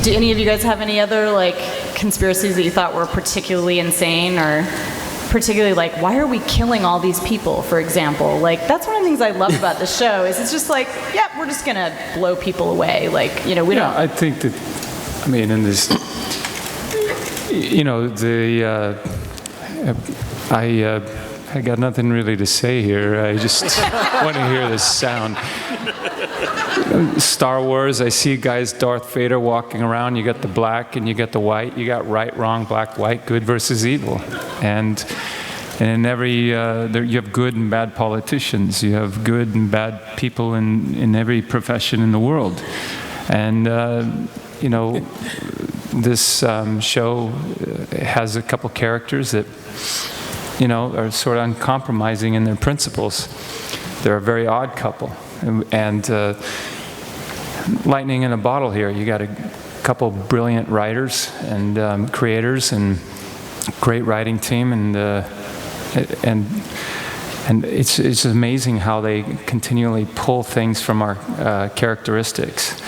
Do any of you guys have any other like conspiracies that you thought were particularly insane, or particularly like, why are we killing all these people, for example? Like, that's one of the things I love about the show is it's just like, yeah, we're just gonna blow people away. Like, you know, we don't. I think that, I mean, in this, you know, I got nothing really to say here. I just want to hear this sound. Star Wars, I see guys, Darth Vader walking around. You got the black and you got the white. You got right, wrong, black, white, good versus evil. And in every, you have good and bad politicians. You have good and bad people in every profession in the world. And, you know, this show has a couple characters that, you know, are sort of uncompromising in their principles. They're a very odd couple. And lightning in a bottle here. You got a couple brilliant writers and creators and great writing team, and it's amazing how they continually pull things from our characteristics.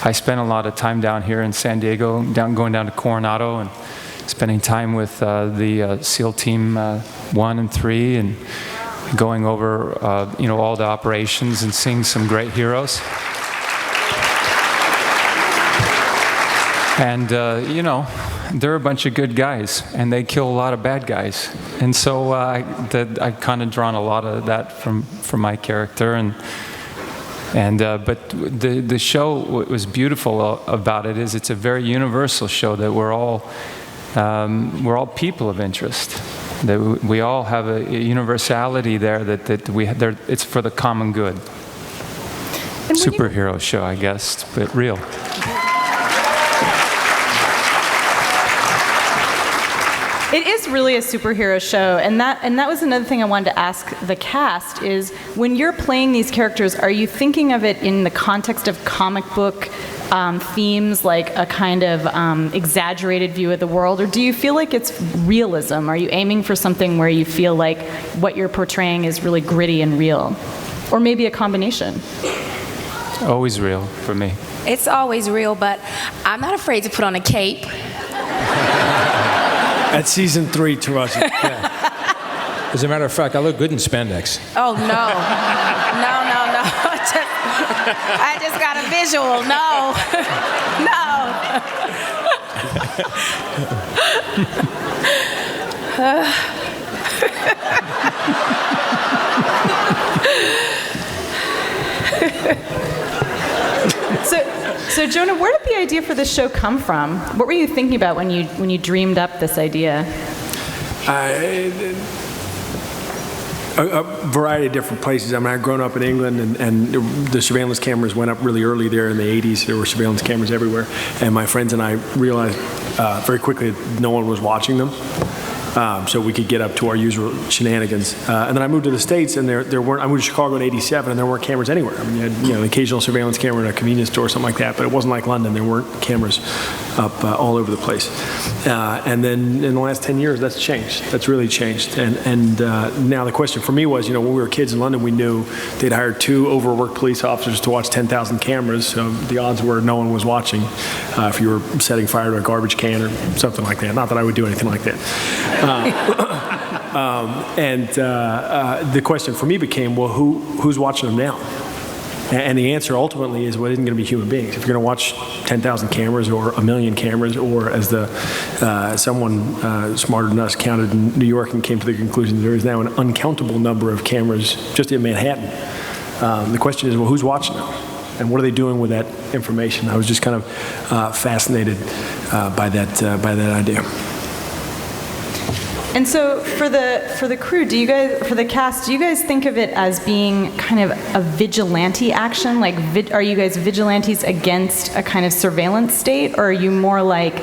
I spent a lot of time down here in San Diego, going down to Coronado and spending time with the SEAL Team 1 and 3 and going over you know, all the operations and seeing some great heroes. And you know, they're a bunch of good guys, and they kill a lot of bad guys. And so I've kind of drawn a lot of that from my character. But the show, what was beautiful about it is it's a very universal show that we're all people of interest. That we all have a universality there that it's for the common good. Superhero show, I guess, but real. It is really a superhero show, and that was another thing I wanted to ask the cast is, when you're playing these characters, are you thinking of it in the context of comic book themes, like a kind of exaggerated view of the world, or do you feel like it's realism? Are you aiming for something where you feel like what you're portraying is really gritty and real? Or maybe a combination? Always real for me. It's always real, but I'm not afraid to put on a cape. At season 3, Taraji. Yeah. As a matter of fact, I look good in spandex. Oh, no. No. I just got a visual. No. So Jonah, where did the idea for this show come from? What were you thinking about when you dreamed up this idea? A variety of different places. I mean, I'd grown up in England, and the surveillance cameras went up really early there in the 80s. There were surveillance cameras everywhere. And my friends and I realized very quickly that no one was watching them. So we could get up to our usual shenanigans. And then I moved to the States, and there weren't. I moved to Chicago in '87, and there weren't cameras anywhere. I mean, you had, an occasional surveillance camera in a convenience store or something like that, but it wasn't like London. There weren't cameras up all over the place. And then in the last 10 years, that's changed. That's really changed. And now the question for me was, when we were kids in London, we knew they'd hired 2 overworked police officers to watch 10,000 cameras. So the odds were no one was watching if you were setting fire to a garbage can or something like that. Not that I would do anything like that. The question for me became, well, who's watching them now? And the answer ultimately is, well, it isn't going to be human beings. If you're going to watch 10,000 cameras or 1 million cameras, or as someone smarter than us counted in New York and came to the conclusion that there is now an uncountable number of cameras just in Manhattan. The question is, well, who's watching them? And what are they doing with that information? I was just kind of fascinated by that idea. And so for the crew, for the cast, do you guys think of it as being kind of a vigilante action? Like, are you guys vigilantes against a kind of surveillance state, or are you more like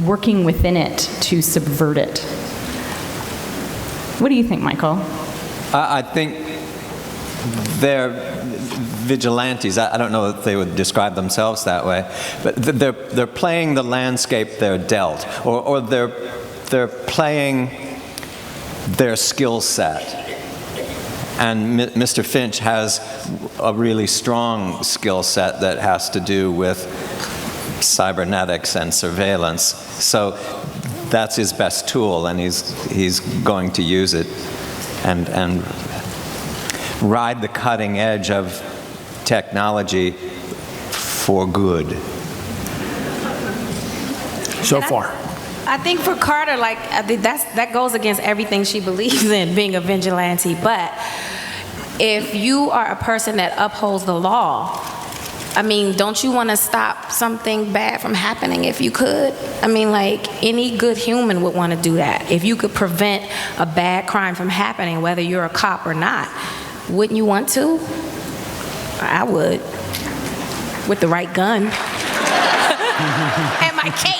working within it to subvert it? What do you think, Michael? I think they're vigilantes. I don't know if they would describe themselves that way, but they're playing the landscape they're dealt, or they're playing their skill set. And Mr. Finch has a really strong skill set that has to do with cybernetics and surveillance. So that's his best tool, and he's going to use it and ride the cutting edge of technology for good. So far. I think for Carter, like, I think that goes against everything she believes in, being a vigilante. But if you are a person that upholds the law, I mean, don't you want to stop something bad from happening if you could? I mean, like, any good human would want to do that. If you could prevent a bad crime from happening, whether you're a cop or not, wouldn't you want to? I would, with the right gun and my cape.